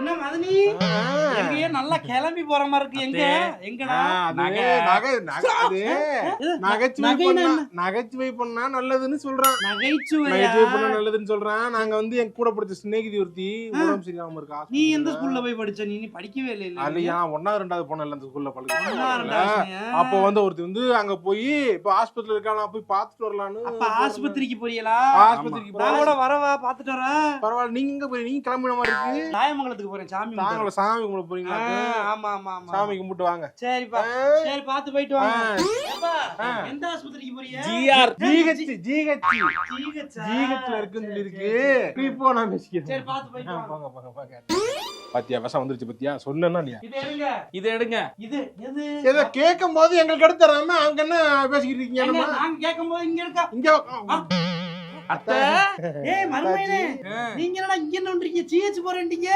என்ன மதனி எங்கேயே நல்லா கிளம்பி போற மாதிரி இருக்கு. எங்கடா நகைச்சுவை பண்ணா நல்லதுன்னு சொல்றான். நகைச்சுவை பண்ணா நல்லதுன்னு சொல்றான். நாங்க வந்து என் கூட படிச்ச சிநேகிதி ஒருத்தி உடம்பு சரியாம இருக்கா. நீ எந்த ஸ்கூல்ல போய் படிச்ச? நீ படிக்கவே இல்லை. இல்லையா 1வது 2வது போனல அந்த ஸ்கூல்ல அப்போ வந்து ஒருத்தி வந்து அங்க போய் இப்ப ஆஸ்பத்திரியில இருக்கா, போய் பாத்துட்டு வரலான்னு. அப்ப ஆஸ்பத்திரிக்கு போறீங்களா? ஆஸ்பத்திரிக்கு கூட வரவா பாத்துட்டு வரேன். பரவாயில்ல, நீங்க எங்க போய் நீங்க கிளம்பின மாதிரி இருக்கு. நாயமங்கலத்துக்கு போறேன். சாமி கும்பிட போறீங்களா? ஆமா ஆமா ஆமா, சாமி கும்பிட்டு வாங்க. சரிப்பா, சரி பாத்து போயிட்டு வாங்க. எந்த ஆஸ்பத்திரிக்கு போறீங்க? ஜிஹெச்ல இருக்குன்னு சொல்லி இருக்கு. இப்போ நான் பேசிக்கிறேன். சரி பாத்து போயிட்டு வாங்க. போங்க. பாத்தியா விஷம் வந்துருச்சு பாத்தியா? சொன்னேன்னா இல்லையா? இது எடுங்க. இது எது? ஏதோ கேட்கும் போது எங்களுக்கு எடுத்து தராம அங்க என்ன பேசிக்கிட்டு இருக்கீங்க? நாங்க கேட்கும் போது இங்க இருக்கா. இங்க அத்தை, ஏய் மருமையனே, நீங்க என்னடா இங்க என்ன பண்றீங்க? ஜிஹெச் போறேன்டீங்க.